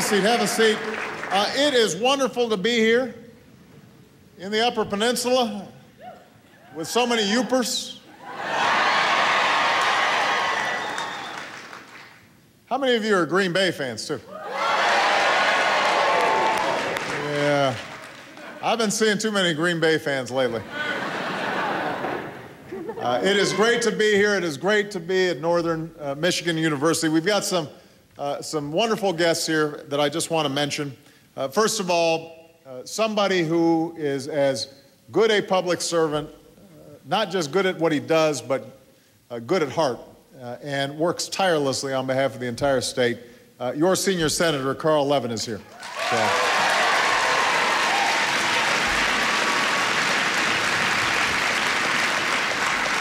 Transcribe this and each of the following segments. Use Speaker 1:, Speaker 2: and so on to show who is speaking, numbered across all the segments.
Speaker 1: a seat, have a seat. It is wonderful to be here in the Upper Peninsula with so many Yoopers. How many of you are Green Bay fans, too? Yeah, I've been seeing too many Green Bay fans lately. It is great to be here. It is great to be at Northern Michigan University. We've got some wonderful guests here that I just want to mention. First of all, somebody who is as good a public servant, not just good at what he does, but good at heart, and works tirelessly on behalf of the entire state. Your senior senator, Carl Levin, is here. So.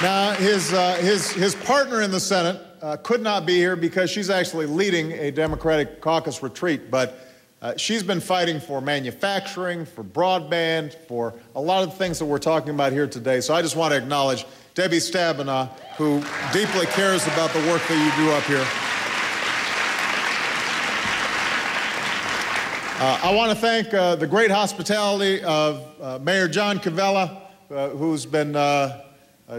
Speaker 1: Now, his partner in the Senate could not be here because she's actually leading a Democratic caucus retreat, but she's been fighting for manufacturing, for broadband, for a lot of the things that we're talking about here today. So I just want to acknowledge Debbie Stabenow, who deeply cares about the work that you do up here. I want to thank the great hospitality of Mayor John Cavella, who's been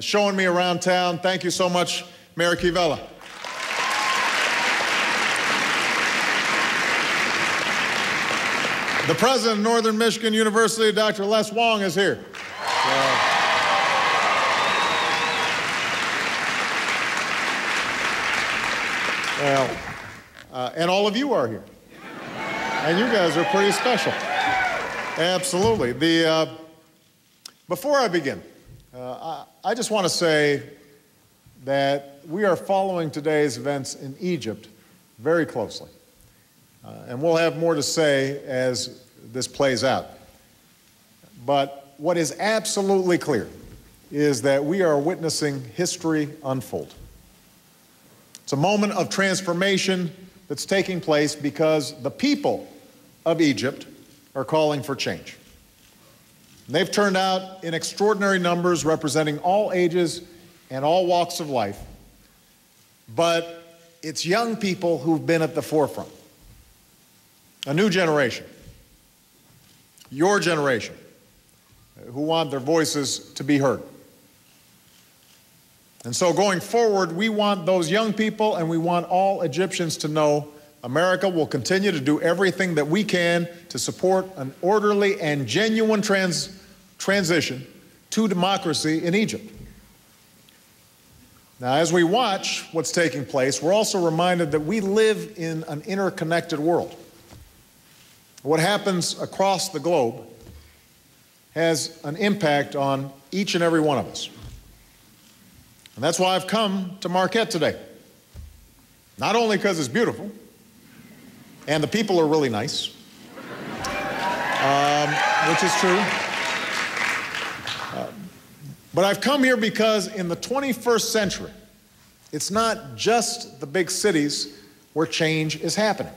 Speaker 1: showing me around town. Thank you so much, Mayor Cavella. The president of Northern Michigan University, Dr. Les Wong, is here. And all of you are here. And you guys are pretty special. Absolutely. Before I begin, I just want to say that we are following today's events in Egypt very closely. And we'll have more to say as this plays out. But what is absolutely clear is that we are witnessing history unfold. It's a moment of transformation that's taking place because the people of Egypt are calling for change. And they've turned out in extraordinary numbers, representing all ages and all walks of life. But it's young people who've been at the forefront. A new generation, your generation, who want their voices to be heard. And so going forward, we want those young people and we want all Egyptians to know America will continue to do everything that we can to support an orderly and genuine transition to democracy in Egypt. Now, as we watch what's taking place, we're also reminded that we live in an interconnected world. What happens across the globe has an impact on each and every one of us. And that's why I've come to Marquette today. Not only because it's beautiful, and the people are really nice, which is true, but I've come here because in the 21st century, it's not just the big cities where change is happening.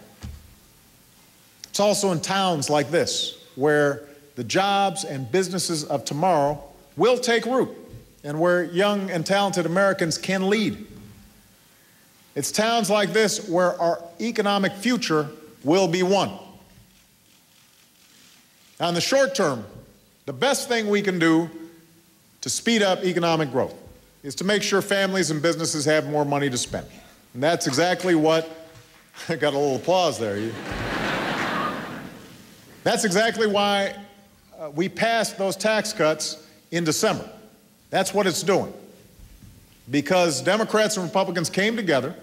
Speaker 1: It's also in towns like this, where the jobs and businesses of tomorrow will take root, and where young and talented Americans can lead. It's towns like this where our economic future will be won. Now, in the short term, the best thing we can do to speed up economic growth is to make sure families and businesses have more money to spend. And that's exactly what, I got a little applause there. That's exactly why we passed those tax cuts in December. That's what it's doing. Because Democrats and Republicans came together,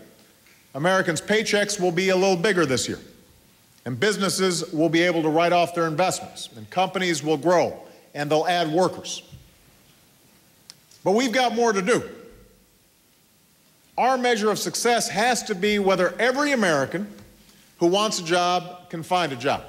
Speaker 1: Americans' paychecks will be a little bigger this year. And businesses will be able to write off their investments. And companies will grow. And they'll add workers. But we've got more to do. Our measure of success has to be whether every American who wants a job can find a job.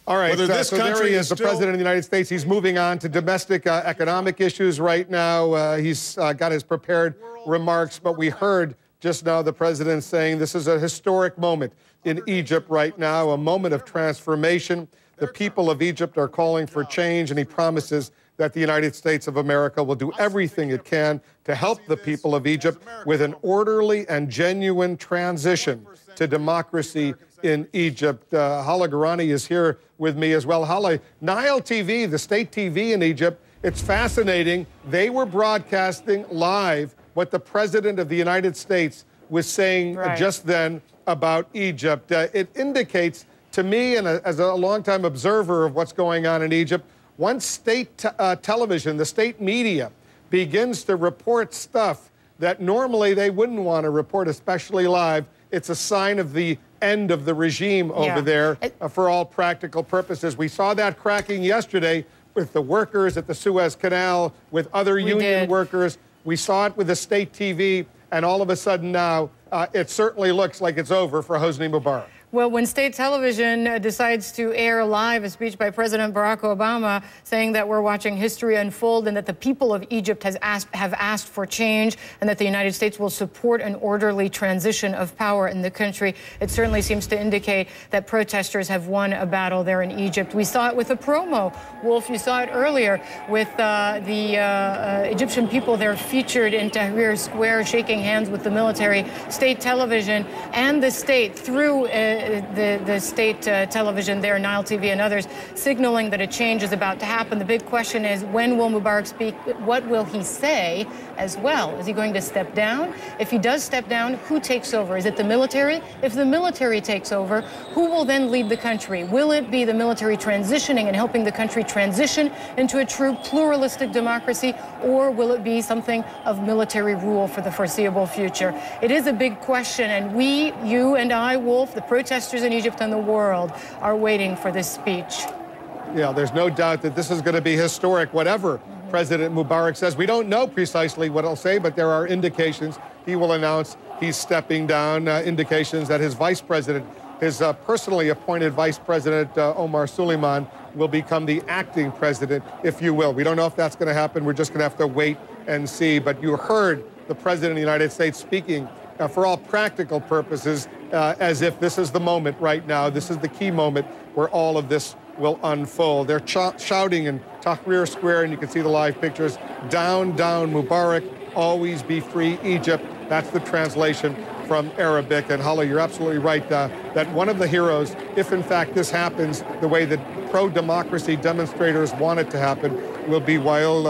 Speaker 2: All right, so there he is, the President of the United States. He's moving on to domestic economic issues right now. He's got his prepared remarks, but we heard just now the President saying this is a historic moment in Egypt right now, a moment of transformation. The people of Egypt are calling for change, and he promises that the United States of America will do everything it can to help the people of Egypt with an orderly and genuine transition to democracy in Egypt. Hala Garani is here with me as well. Hala, Nile TV, the state TV in Egypt, it's fascinating. They were broadcasting live what the President of the United States was saying just then about Egypt. It indicates to me, and as a longtime observer of what's going on in Egypt, once state television, the state media, begins to report stuff that normally they wouldn't want to report, especially live, it's a sign of the end of the regime over there for all practical purposes. We saw that cracking yesterday with the workers at the Suez Canal, with other union workers. We saw it with the state TV, and all of a sudden now, it certainly looks like it's over for Hosni Mubarak.
Speaker 3: Well, when state television decides to air live a speech by President Barack Obama saying that we're watching history unfold and that the people of Egypt have asked for change and that the United States will support an orderly transition of power in the country, it certainly seems to indicate that protesters have won a battle there in Egypt. We saw it with a promo. Wolf, you saw it earlier with the Egyptian people there featured in Tahrir Square shaking hands with the military. State television and the state through the state television there, Nile TV and others, signaling that a change is about to happen. The big question is, when will Mubarak speak? What will he say as well? Is he going to step down? If he does step down, who takes over? Is it the military? If the military takes over, who will then lead the country? Will it be the military transitioning and helping the country transition into a true pluralistic democracy, or will it be something of military rule for the foreseeable future? It is a big question, and we, you and I, Wolf, the protesters in Egypt and the world are waiting for this speech.
Speaker 2: Yeah, there's no doubt that this is going to be historic, whatever President Mubarak says. We don't know precisely what he'll say, but there are indications he will announce he's stepping down, indications that his vice president, his personally appointed vice president, Omar Suleiman, will become the acting president, if you will. We don't know if that's going to happen. We're just going to have to wait and see. But you heard the President of the United States speaking for all practical purposes, as if this is the moment right now. This is the key moment where all of this will unfold. They're shouting in Tahrir Square, and you can see the live pictures, "Down, down, Mubarak, always be free, Egypt." That's the translation from Arabic. And Hala, you're absolutely right that one of the heroes, if in fact this happens the way that pro-democracy demonstrators want it to happen, will be Wael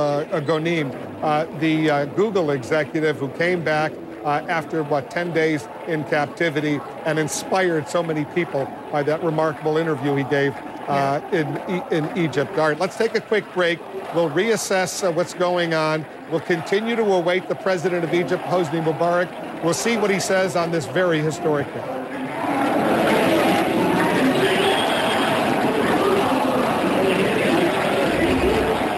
Speaker 2: Ghonim, the Google executive who came back after, 10 days in captivity and inspired so many people by that remarkable interview he gave in Egypt. All right, let's take a quick break. We'll reassess what's going on. We'll continue to await the President of Egypt, Hosni Mubarak. We'll see what he says on this very historic day.